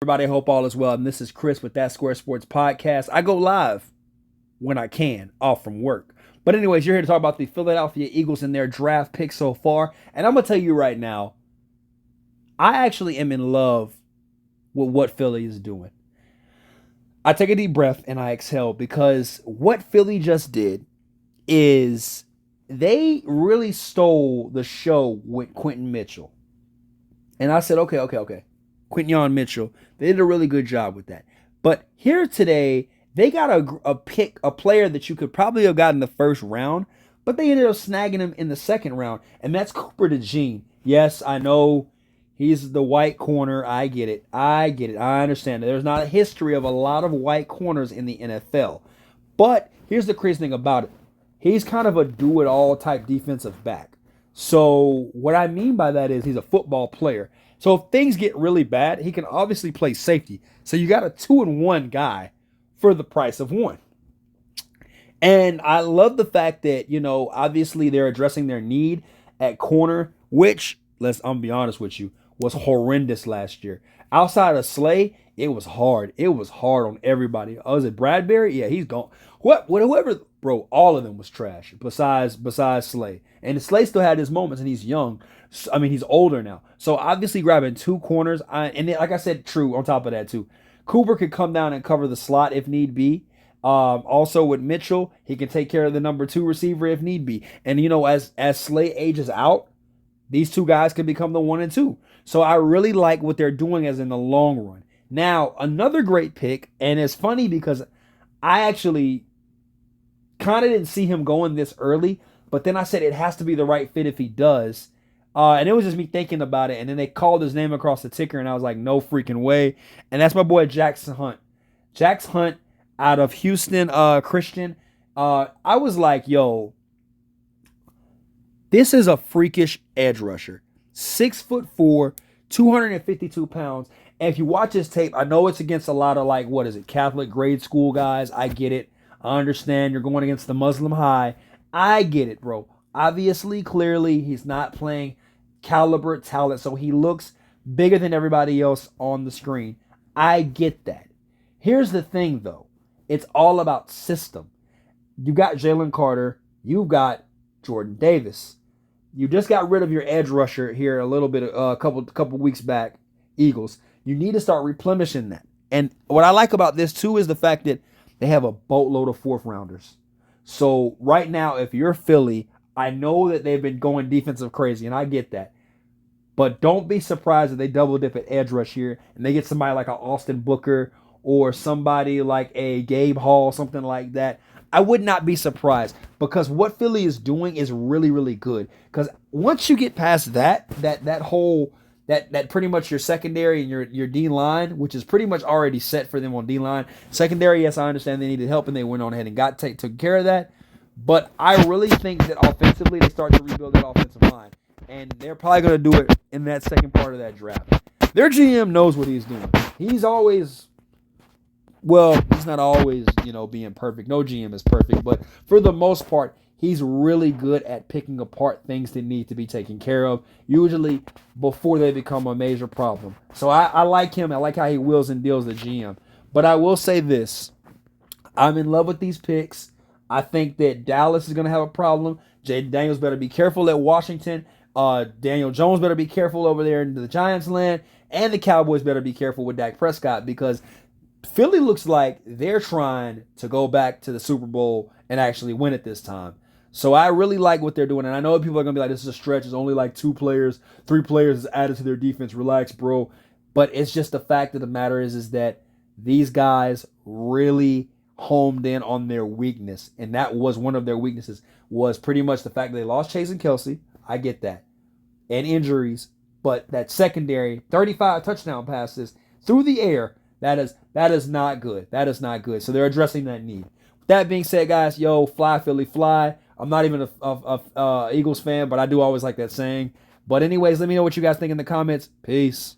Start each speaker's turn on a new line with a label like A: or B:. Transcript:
A: Everybody, hope all is well. And this is Chris with That Square Sports Podcast. I go live when I can, off from work. But anyways, you're here to talk about the Philadelphia Eagles and their draft pick so far. And I'm going to tell you right now, I actually am in love with what Philly is doing. I take a deep breath and I exhale because what Philly just did is they really stole the show with Quentin Mitchell. And I said, okay. Quinyon Mitchell. They did a really good job with that. But here today, they got a player that you could probably have gotten in the first round, but they ended up snagging him in the second round, and that's Cooper DeJean. Yes, I know he's the white corner. I get it. I understand. There's not a history of a lot of white corners in the NFL. But here's the crazy thing about it. He's kind of a do-it-all type defensive back. So what I mean by that is he's a football player. So if things get really bad, he can obviously play safety. So you got a 2-in-1 guy for the price of one. And I love the fact that, obviously they're addressing their need at corner, which, I'm be honest with you, was horrendous last year. Outside of Slay, it was hard. It was hard on everybody. Oh, is it Bradbury? Yeah, he's gone. Whoever, bro, all of them was trash besides Slay. And Slay still had his moments, and he's young. I mean, he's older now. So obviously grabbing two corners. And then, like I said, true, on top of that too. Cooper could come down and cover the slot if need be. Also with Mitchell, he can take care of the number 2 receiver if need be. And, as Slay ages out, these two guys can become the 1 and 2. So I really like what they're doing as in the long run. Now, another great pick, and it's funny because I actually kind of didn't see him going this early, but then I said it has to be the right fit if he does. And it was just me thinking about it, and then they called his name across the ticker, and I was like, no freaking way. And that's my boy Jackson Hunt. Jax Hunt out of Houston Christian. I was like, yo, this is a freakish edge rusher. 6'4", 252 pounds. And if you watch his tape, I know it's against a lot of Catholic grade school guys. I get it. I understand you're going against the Muslim High. I get it, bro. Obviously, clearly, he's not playing caliber talent, so he looks bigger than everybody else on the screen. I get that. Here's the thing, though. It's all about system. You got Jalen Carter. You've got Jordan Davis. You just got rid of your edge rusher here a couple weeks back, Eagles. You need to start replenishing that. And what I like about this, too, is the fact that they have a boatload of 4th rounders. So right now, if you're Philly, I know that they've been going defensive crazy, and I get that. But don't be surprised if they double dip at edge rush here and they get somebody like an Austin Booker or somebody like a Gabe Hall, something like that. I would not be surprised because what Philly is doing is really, really good. Because once you get past that pretty much your secondary and your D line, which is pretty much already set for them on D line. Secondary, yes, I understand they needed help and they went on ahead and took care of that. But I really think that offensively they start to rebuild that offensive line. And they're probably going to do it in that second part of that draft. Their GM knows what he's doing. He's not always, being perfect. No GM is perfect. But for the most part, he's really good at picking apart things that need to be taken care of, usually before they become a major problem. So I like him. I like how he wheels and deals the GM. But I will say this. I'm in love with these picks. I think that Dallas is going to have a problem. Jaden Daniels better be careful at Washington. Daniel Jones better be careful over there in the Giants land. And the Cowboys better be careful with Dak Prescott because Philly looks like they're trying to go back to the Super Bowl and actually win it this time. So I really like what they're doing. And I know people are going to be like, this is a stretch. It's only like 3 players is added to their defense. Relax, bro. But it's just the fact of the matter is that these guys really homed in on their weakness. And that was one of their weaknesses was pretty much the fact that they lost Chase and Kelsey. I get that. And injuries. But that secondary, 35 touchdown passes through the air, that is not good. That is not good. So they're addressing that need. With that being said, guys, fly Philly, fly. I'm not even a Eagles fan, but I do always like that saying. But anyways, let me know what you guys think in the comments. Peace.